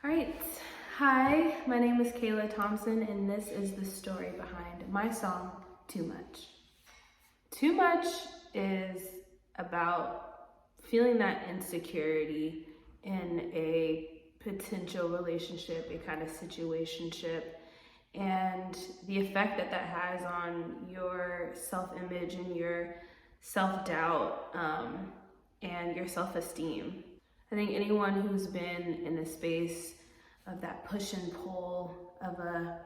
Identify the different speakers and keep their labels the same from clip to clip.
Speaker 1: All right, hi, my name is Kayla Thompson, and this is the story behind my song, Too Much. Too Much is about feeling that insecurity in a potential relationship, a kind of situationship, and the effect that that has on your self-image and your self-doubt and your self-esteem. I think anyone who's been in a space of that push and pull of a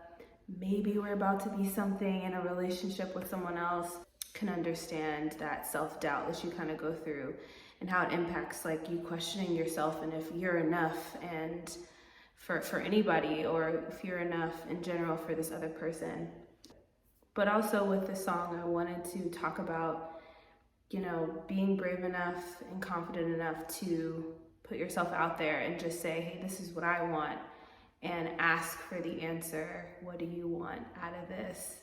Speaker 1: maybe we're about to be something in a relationship with someone else can understand that self-doubt that you kind of go through and how it impacts like you questioning yourself and if you're enough and for anybody or if you're enough in general for this other person. But also with this song, I wanted to talk about, being brave enough and confident enough to put yourself out there and just say, hey, this is what I want, and ask for the answer. What do you want out of this?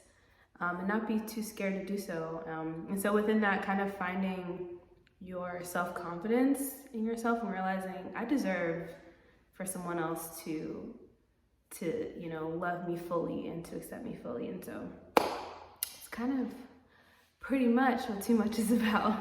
Speaker 1: And not be too scared to do so. And so within that, kind of finding your self-confidence in yourself and realizing I deserve for someone else to love me fully and to accept me fully. And so it's kind of pretty much what Too Much is about.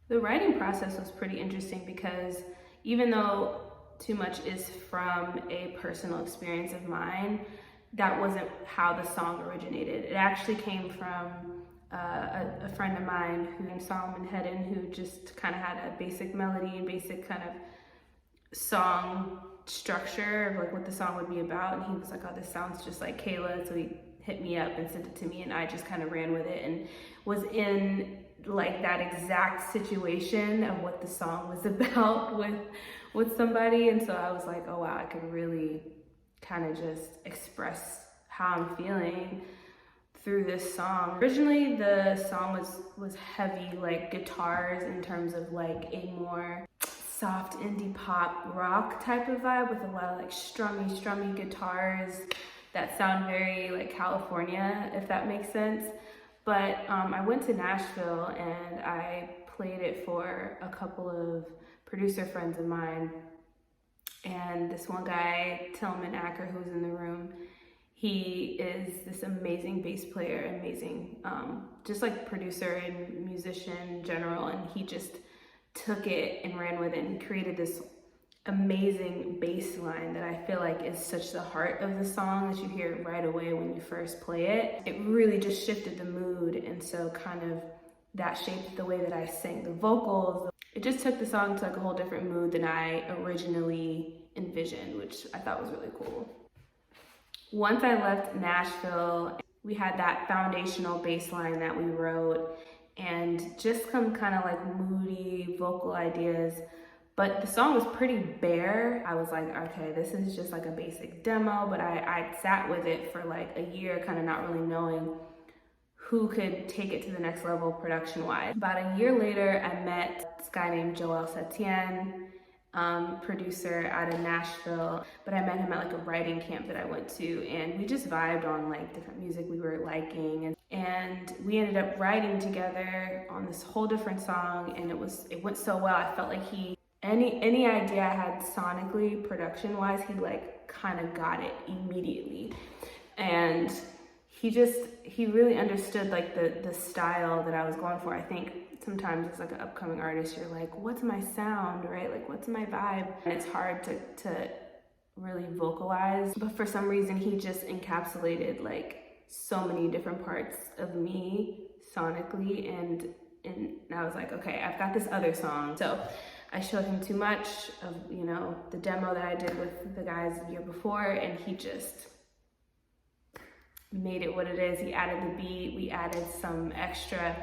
Speaker 1: The writing process was pretty interesting because even though Too Much is from a personal experience of mine, that wasn't how the song originated. It actually came from a friend of mine named Solomon Hedden, who just kind of had a basic melody and basic kind of song structure of like what the song would be about. And he was like, oh, this sounds just like Kayla. So he hit me up and sent it to me, and I just kind of ran with it and was in like that exact situation of what the song was about with somebody. And so I was like, oh wow, I could really kind of just express how I'm feeling through this song. Originally the song was heavy, like guitars, in terms of like a more soft indie pop rock type of vibe with a lot of like strummy guitars that sound very like California, if that makes sense. But I went to Nashville and I played it for a couple of producer friends of mine. And this one guy, Tillman Acker, who's in the room, he is this amazing bass player, amazing, just like producer and musician in general. And he just took it and ran with it and created this amazing bass line that I feel like is such the heart of the song, that you hear it right away when you first play it. It really just shifted the mood, and so kind of that shaped the way that I sang the vocals. It just took the song to like a whole different mood than I originally envisioned, which I thought was really cool. Once I left Nashville, we had that foundational bass line that we wrote and just some kind of like moody vocal ideas. But the song was pretty bare. I was like, okay, this is just like a basic demo, but I sat with it for like a year, kind of not really knowing who could take it to the next level production-wise. About a year later, I met this guy named Joel Setien, producer out of Nashville, but I met him at like a writing camp that I went to, and we just vibed on like different music we were liking, and we ended up writing together on this whole different song, and it went so well. I felt like any idea I had sonically, production-wise, he like kind of got it immediately. And he really understood like the style that I was going for. I think sometimes as like an upcoming artist, you're like, what's my sound, right? Like, what's my vibe? And it's hard to really vocalize. But for some reason, he just encapsulated like so many different parts of me sonically. And I was like, okay, I've got this other song. So I showed him Too Much of, the demo that I did with the guys the year before, and he just made it what it is. He added the beat, we added some extra,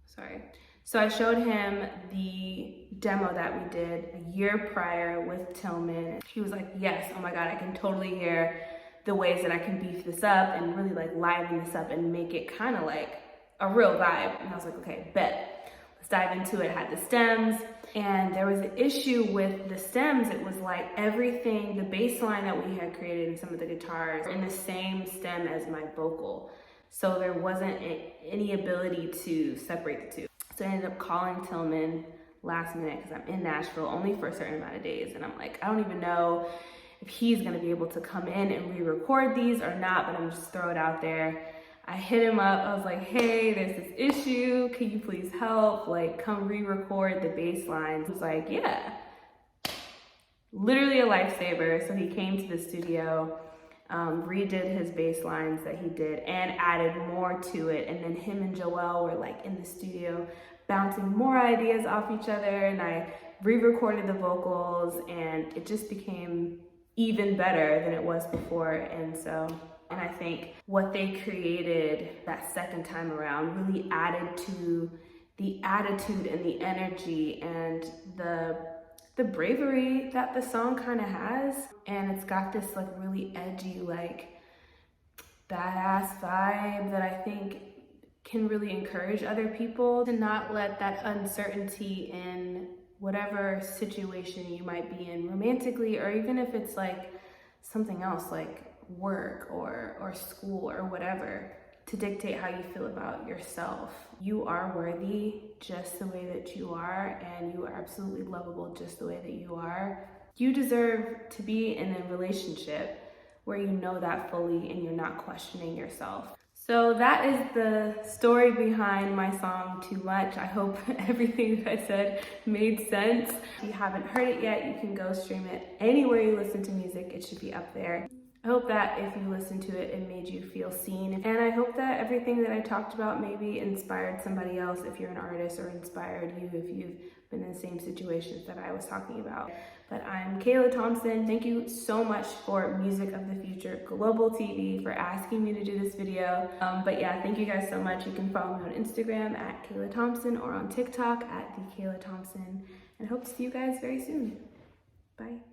Speaker 1: sorry. So I showed him the demo that we did a year prior with Tillman. He was like, yes, oh my God, I can totally hear the ways that I can beef this up and really like liven this up and make it kind of like a real vibe. And I was like, okay, bet. Let's dive into it. I had the stems, and there was an issue with the stems. It was like everything, the bass line that we had created in some of the guitars in the same stem as my vocal. So there wasn't any ability to separate the two. So I ended up calling Tillman last minute because I'm in Nashville only for a certain amount of days. And I'm like, I don't even know if he's gonna be able to come in and re-record these or not, but I'm just throw it out there. I hit him up, I was like, hey, there's this issue, can you please help? Like, come re-record the bass lines. He was like, yeah. Literally a lifesaver. So he came to the studio, redid his bass lines that he did and added more to it. And then him and Joelle were like in the studio bouncing more ideas off each other, and I re-recorded the vocals, and it just became even better than it was before. And I think what they created that second time around really added to the attitude and the energy and the bravery that the song kind of has. And it's got this like really edgy, like badass vibe that I think can really encourage other people to not let that uncertainty in whatever situation you might be in romantically, or even if it's like something else like work or school or whatever, to dictate how you feel about yourself. You are worthy just the way that you are, and you are absolutely lovable just the way that you are. You deserve to be in a relationship where you know that fully and you're not questioning yourself. So that is the story behind my song, Too Much. I hope everything that I said made sense. If you haven't heard it yet, you can go stream it anywhere you listen to music. It should be up there. I hope that if you listened to it, it made you feel seen. And I hope that everything that I talked about maybe inspired somebody else if you're an artist, or inspired you if you've been in the same situations that I was talking about. But I'm Kayla Thompson. Thank you so much for Music of the Future Global TV for asking me to do this video. But yeah, thank you guys so much. You can follow me on Instagram at Kayla Thompson, or on TikTok at the Kayla Thompson. And I hope to see you guys very soon. Bye.